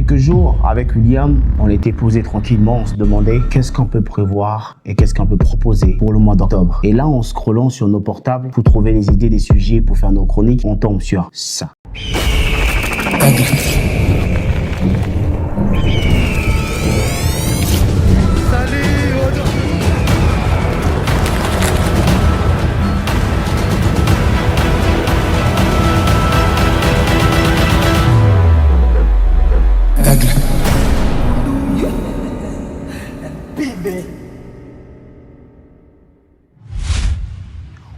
quelques jours, avec William, on était posé tranquillement, on se demandait qu'est-ce qu'on peut prévoir et qu'est-ce qu'on peut proposer pour le mois d'octobre. Et là, en scrollant sur nos portables pour trouver les idées des sujets pour faire nos chroniques, on tombe sur ça.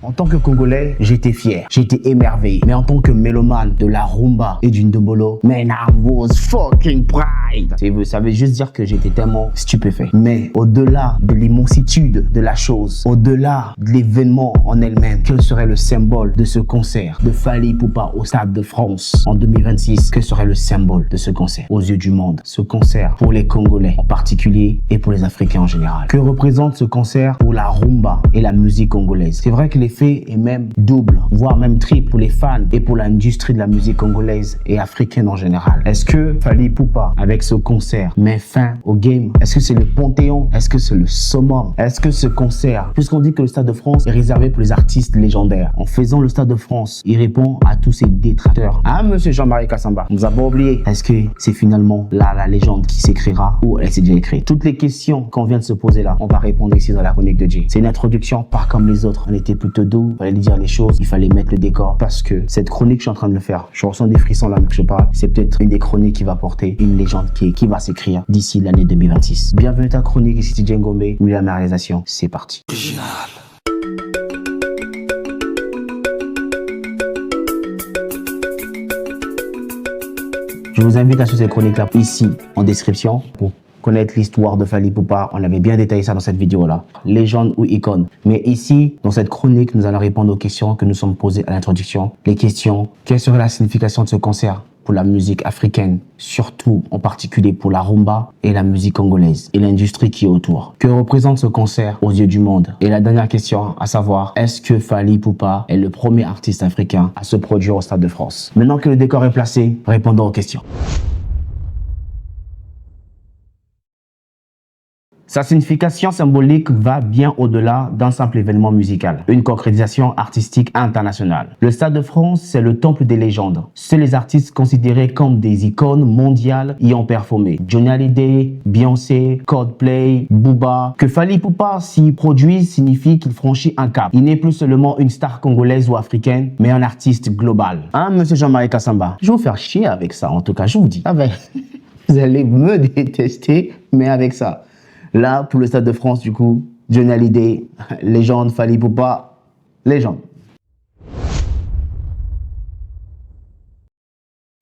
En tant que Congolais, j'étais fier, j'étais émerveillé. Mais en tant que mélomane de la rumba et du ndombolo, man, I was fucking pride. Ça veut juste dire que j'étais tellement stupéfait. Mais au-delà de l'immensitude de la chose, au-delà de l'événement en elle-même, quel serait le symbole de ce concert de Fally Ipupa au Stade de France en 2026? Quel serait le symbole de ce concert aux yeux du monde? Ce concert pour les Congolais en particulier et pour les Africains en général. Que représente ce concert pour la rumba et la musique congolaise? C'est vrai que l'effet est même double, voire même triple pour les fans et pour l'industrie de la musique congolaise et africaine en général. Est-ce que Fally Ipupa, avec ce concert, met fin au game? Est-ce que c'est le Panthéon? Est-ce que c'est le summum? Est-ce que ce concert, puisqu'on dit que le Stade de France est réservé pour les artistes légendaires, en faisant le Stade de France, il répond à tous ces détracteurs? Ah, monsieur Jean-Marie Kassamba, nous avons oublié. Est-ce que c'est finalement là la légende qui s'écrira ou elle s'est déjà écrite? Toutes les questions qu'on vient de se poser là, on va répondre ici dans la chronique de Jay. C'est une introduction, pas comme les autres. On était plutôt doux, il fallait dire les choses, il fallait mettre le décor parce que cette chronique, je suis en train de le faire. Je ressens des frissons là que je parle. C'est peut-être une des chroniques qui va porter une légende qui va s'écrire d'ici l'année 2026. Bienvenue à ta chronique, ici c'est Djengombe, William à la réalisation. C'est parti. Original. Je vous invite à suivre cette chronique là ici en description pour connaître l'histoire de Fally Ipupa. On avait bien détaillé ça dans cette vidéo là, légende ou icône. Mais ici, dans cette chronique, nous allons répondre aux questions que nous sommes posées à l'introduction. Les questions: quelle serait la signification de ce concert pour la musique africaine, surtout en particulier pour la rumba et la musique congolaise et l'industrie qui est autour? Que représente ce concert aux yeux du monde? Et la dernière question, à savoir, est-ce que Fally Ipupa est le premier artiste africain à se produire au Stade de France? Maintenant que le décor est placé, répondons aux questions. Sa signification symbolique va bien au-delà d'un simple événement musical, une concrétisation artistique internationale. Le Stade de France, c'est le temple des légendes. Seuls les artistes considérés comme des icônes mondiales y ont performé. Johnny Hallyday, Beyoncé, Coldplay, Booba. Que Fally Ipupa s'y produise signifie qu'il franchit un cap. Il n'est plus seulement une star congolaise ou africaine, mais un artiste global. Hein, monsieur Jean-Marie Kassamba? Je vais vous faire chier avec ça, en tout cas, je vous dis. Vous allez me détester, mais avec ça. Là, pour le Stade de France, du coup, Johnny Hallyday, légende, Fally Ipupa, légende.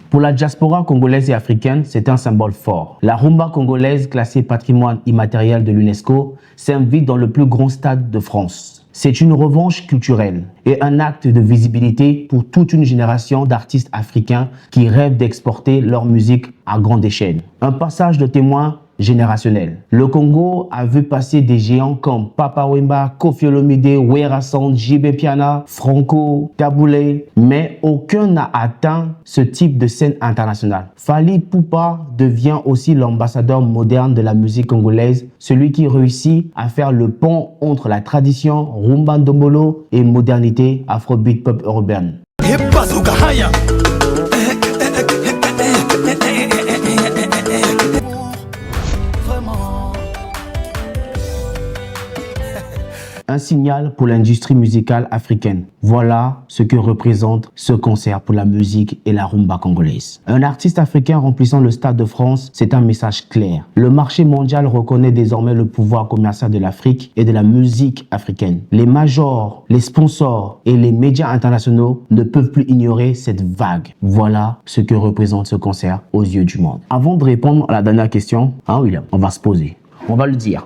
Pour la diaspora congolaise et africaine, c'est un symbole fort. La rumba congolaise, classée patrimoine immatériel de l'UNESCO, s'invite dans le plus grand stade de France. C'est une revanche culturelle et un acte de visibilité pour toute une génération d'artistes africains qui rêvent d'exporter leur musique à grande échelle. Un passage de témoin générationnel. Le Congo a vu passer des géants comme Papa Wemba, Koffi Olomide, Wera Sound, JB Piana, Franco, Taboulé, mais aucun n'a atteint ce type de scène internationale. Fally Ipupa devient aussi l'ambassadeur moderne de la musique congolaise, celui qui réussit à faire le pont entre la tradition rumba ndombolo et modernité afrobeat pop urbaine. Un signal pour l'industrie musicale africaine. Voilà ce que représente ce concert pour la musique et la rumba congolaise. Un artiste africain remplissant le Stade de France, c'est un message clair. Le marché mondial reconnaît désormais le pouvoir commercial de l'Afrique et de la musique africaine. Les majors, les sponsors et les médias internationaux ne peuvent plus ignorer cette vague. Voilà ce que représente ce concert aux yeux du monde. Avant de répondre à la dernière question, hein William, on va se poser. On va le dire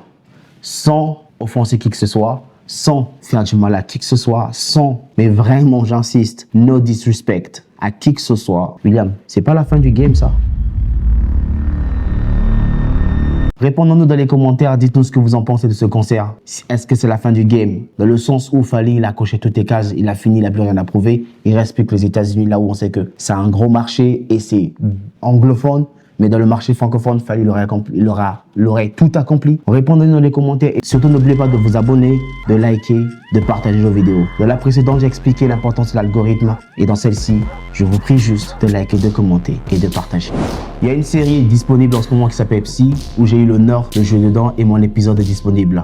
sans offenser qui que ce soit, sans faire du mal à qui que ce soit, sans, mais vraiment j'insiste, no disrespect à qui que ce soit. William, c'est pas la fin du game ça. Répondons-nous dans les commentaires, dites-nous ce que vous en pensez de ce concert. Est-ce que c'est la fin du game? Dans le sens où Fally, il a coché toutes les cases, il a fini, il n'a plus rien à prouver. Il reste plus que les États-Unis, là où on sait que c'est un gros marché et c'est anglophone. Mais dans le marché francophone, Fally l'aurait tout accompli. Répondez-nous dans les commentaires et surtout n'oubliez pas de vous abonner, de liker, de partager nos vidéos. Dans la précédente, j'ai expliqué l'importance de l'algorithme et dans celle-ci, je vous prie juste de liker, de commenter et de partager. Il y a une série disponible en ce moment qui s'appelle Psy où j'ai eu l'honneur de jouer dedans et mon épisode est disponible.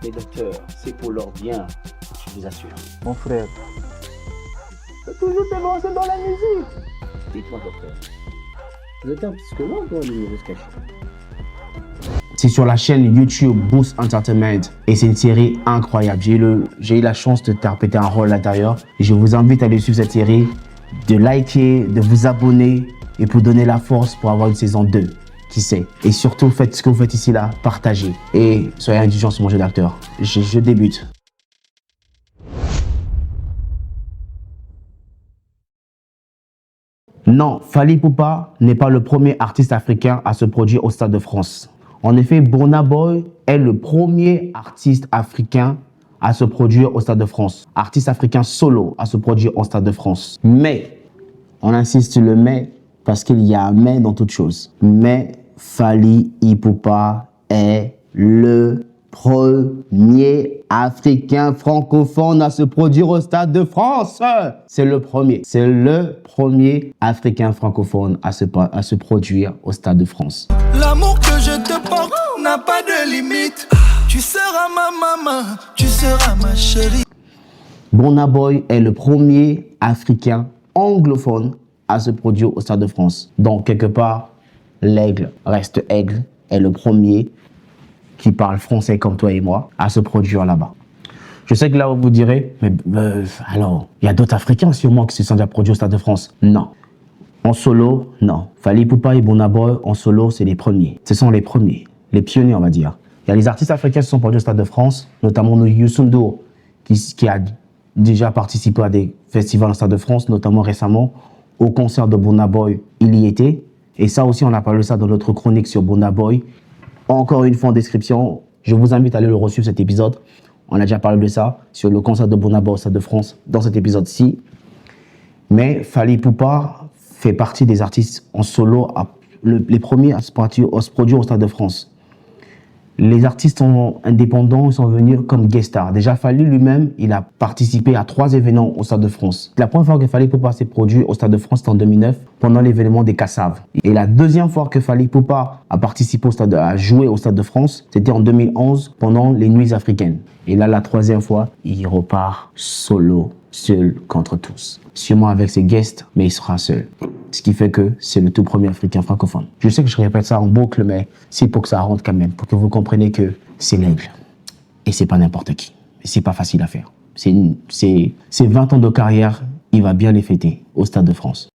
Les docteurs, c'est pour leur bien, je vous assure. Mon frère, t'as toujours te lancer dans la musique. Dites-moi, docteur. Vous êtes un psychologue ou un humoriste caché? C'est sur la chaîne YouTube Boost Entertainment et c'est une série incroyable. J'ai eu la chance de t'interpréter un rôle à l'intérieur et je vous invite à aller suivre cette série, de liker, de vous abonner et pour donner la force pour avoir une saison 2. Qui sait? Et surtout, faites ce que vous faites ici là, partagez et soyez indulgents sur mon jeu d'acteur. Je débute. Non, Fally Ipupa n'est pas le premier artiste africain à se produire au Stade de France. En effet, Burna Boy est le premier artiste africain à se produire au Stade de France. Artiste africain solo à se produire au Stade de France. Mais, on insiste sur le mais parce qu'il y a un mais dans toute chose. Mais Fally Ipupa est le premier africain francophone à se produire au Stade de France. C'est le premier. C'est le premier africain francophone à se produire au Stade de France. L'amour que je te porte n'a pas de limite. Tu seras ma maman, tu seras ma chérie. Burna Boy est le premier africain anglophone à se produire au Stade de France. Donc, quelque part, l'aigle reste aigle est le premier qui parle français comme toi et moi à se produire là-bas. Je sais que là, vous direz, mais alors, il y a d'autres Africains sûrement qui se sont déjà produits au Stade de France. Non. En solo, non. Fally Ipupa et Burna Boy, en solo, c'est les premiers. Ce sont les premiers, les pionniers, on va dire. Il y a les artistes africains qui se sont produits au Stade de France, notamment Youssou N'Dour, qui a déjà participé à des festivals au Stade de France, notamment récemment, au concert de Burna Boy, il y était. Et ça aussi, on a parlé de ça dans notre chronique sur Burna Boy. Encore une fois en description, je vous invite à aller le reçu cet épisode. On a déjà parlé de ça sur le concert de Burna Boy au Stade de France dans cet épisode-ci. Mais Fally Ipupa fait partie des artistes en solo, les premiers à se produire au Stade de France. Les artistes indépendants sont venus comme guest stars. Déjà, Fally lui-même, il a participé à 3 événements au Stade de France. La première fois que Fally Ipupa s'est produit au Stade de France, c'était en 2009, pendant l'événement des Kassav. Et la deuxième fois que Fally Ipupa a participé à jouer au Stade de France, c'était en 2011, pendant les Nuits africaines. Et là, la troisième fois, il repart solo, seul contre tous. Sûrement avec ses guests, mais il sera seul. Ce qui fait que c'est le tout premier africain francophone. Je sais que je répète ça en boucle, mais c'est pour que ça rentre quand même, pour que vous compreniez que c'est l'aigle. Et c'est pas n'importe qui. C'est pas facile à faire. C'est 20 ans de carrière, il va bien les fêter au Stade de France.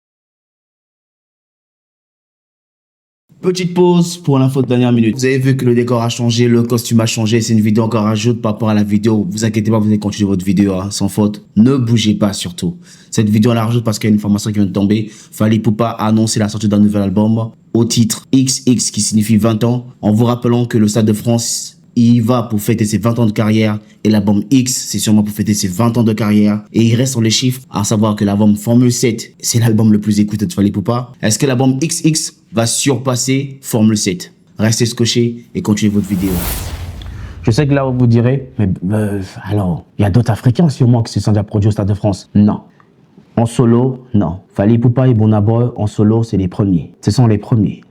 Petite pause pour l'info de dernière minute. Vous avez vu que le décor a changé, le costume a changé. C'est une vidéo encore ajoute par rapport à la vidéo. Vous inquiétez pas, vous allez continuer votre vidéo sans faute. Ne bougez pas surtout. Cette vidéo, on la rajoute parce qu'il y a une information qui vient de tomber. Fally Ipupa a annoncé la sortie d'un nouvel album au titre XX qui signifie 20 ans. En vous rappelant que le Stade de France, il va pour fêter ses 20 ans de carrière et l'album X, c'est sûrement pour fêter ses 20 ans de carrière. Et il reste sur les chiffres, à savoir que l'album Formule 7, c'est l'album le plus écouté de Fally Ipupa. Est-ce que l'album XX va surpasser Formule 7? Restez scotchés et continuez votre vidéo. Je sais que là, vous direz, mais alors, il y a d'autres Africains sûrement qui se sont déjà produits au Stade de France. Non. En solo, non. Fally Ipupa et Burna Boy, en solo, c'est les premiers. Ce sont les premiers.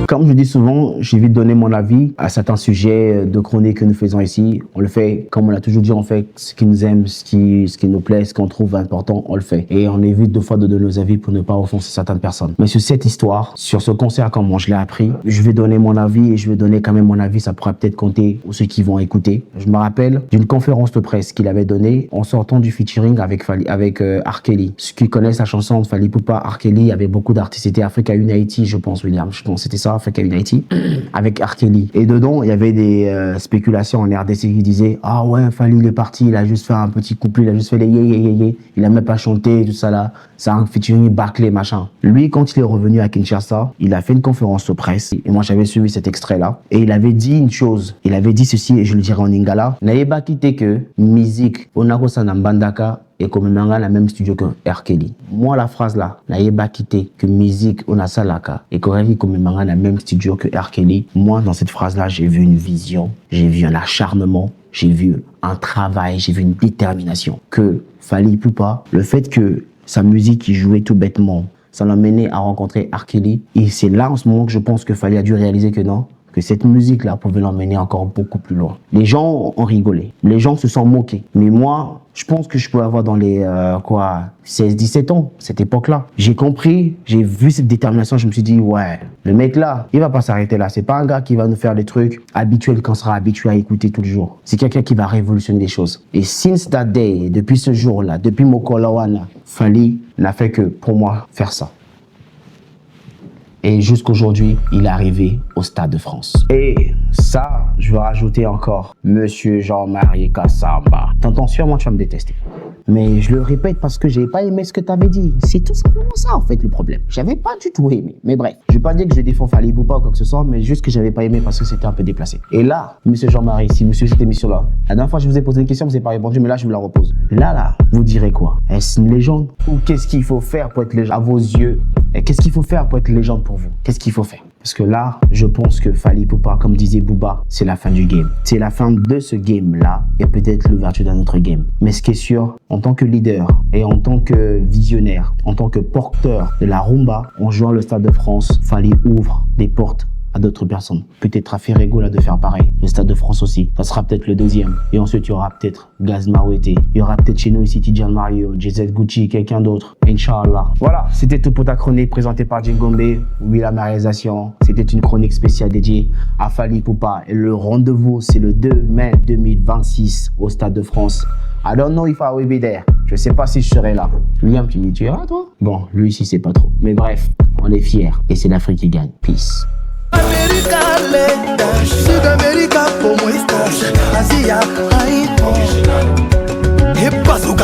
Comme je dis souvent, j'évite de donner mon avis à certains sujets de chronique que nous faisons ici. On le fait, comme on l'a toujours dit, on fait ce qui nous aime, ce qui nous plaît, ce qu'on trouve important, on le fait. Et on évite deux fois de donner nos avis pour ne pas offenser certaines personnes. Mais sur cette histoire, sur ce concert, comment je l'ai appris, je vais donner mon avis et je vais donner quand même mon avis. Ça pourra peut-être compter pour ceux qui vont écouter. Je me rappelle d'une conférence de presse qu'il avait donnée en sortant du featuring avec R. Kelly. Ceux qui connaissent la chanson de Fally Ipupa, R. Kelly, il y avait beaucoup d'artistes. C'était Africa Unity, je pense, William. Je pense que c'était ça. Africa Unity avec R. Kelly. Et dedans, il y avait des spéculations en RDC qui disaient « Ah ouais, Fally, il est parti, il a juste fait un petit couplet, il a juste fait les yé, il a même pas chanté, tout ça là. C'est un featuring bâclé, machin. » Lui, quand il est revenu à Kinshasa, il a fait une conférence de presse. Et moi, j'avais suivi cet extrait-là. Et il avait dit une chose. Il avait dit ceci, et je le dirai en lingala. « N'ayez pas quitté que musique, onako sanambandaka, et comme dans la même studio que R. Kelly. Moi, la phrase là, n'ayez quitté que musique on a salaka et qu'on rêve comme dans la même studio que R. Kelly. Moi, dans cette phrase là, j'ai vu une vision, j'ai vu un acharnement, j'ai vu un travail, j'ai vu une détermination. Que Fally Ipupa, le fait que sa musique qui jouait tout bêtement, ça l'a mené à rencontrer R. Kelly. Et c'est là en ce moment que je pense que Fally a dû réaliser que non, que cette musique-là pouvait l'emmener encore beaucoup plus loin. Les gens ont rigolé, les gens se sont moqués. Mais moi, je pense que je pouvais avoir dans les 16-17 ans, cette époque-là. J'ai compris, j'ai vu cette détermination, je me suis dit, ouais, le mec là, il va pas s'arrêter là. C'est pas un gars qui va nous faire des trucs habituels qu'on sera habitué à écouter tous les jours. C'est quelqu'un qui va révolutionner les choses. Et since that day, depuis ce jour-là, depuis Mokolawana, Fally n'a fait que, pour moi, faire ça. Et jusqu'aujourd'hui, il est arrivé au Stade de France. Et ça, je veux rajouter encore, Monsieur Jean-Marie Kassamba. T'entends sûrement, tu vas me détester. Mais je le répète parce que j'ai pas aimé ce que t'avais dit. C'est tout simplement ça, en fait, le problème. J'avais pas du tout aimé. Mais bref, je vais pas dire que je défends Fally Ipupa ou quoi que ce soit, mais juste que j'avais pas aimé parce que c'était un peu déplacé. Et là, Monsieur Jean-Marie, si vous suivez cette émission-là, la dernière fois je vous ai posé une question, vous n'avez pas répondu, mais là, je vous la repose. Là, vous direz quoi? Est-ce une légende? Ou qu'est-ce qu'il faut faire pour être légende à vos yeux? Et qu'est-ce qu'il faut faire pour être légende pour vous? Qu'est-ce qu'il faut faire? Parce que là, je pense que Fally Ipupa, comme disait Booba, c'est la fin du game. C'est la fin de ce game-là et peut-être l'ouverture d'un autre game. Mais ce qui est sûr, en tant que leader et en tant que visionnaire, en tant que porteur de la rumba, en jouant le Stade de France, Fally ouvre des portes à d'autres personnes. Peut-être à Ferrego là de faire pareil. Le Stade de France aussi. Ça sera peut-être le deuxième. Et ensuite, il y aura peut-être Gaz Mawete. Il y aura peut-être chez nous ici Tidjane Mario, JZ Gucci, quelqu'un d'autre. Inch'Allah. Voilà, c'était tout pour ta chronique présentée par Djingombe. Oui, la réalisation. C'était une chronique spéciale dédiée à Fally Ipupa. Et le rendez-vous, c'est le 2 mai 2026 au Stade de France. I don't know if I will be there. Je sais pas si je serai là. William, tu dis, tu iras toi? Bon, lui ici, c'est pas trop. Mais bref, on est fiers. Et c'est l'Afrique qui gagne. Peace. América lenta, Sud-América como estás, Asia, ay, no. ¿Qué pasó?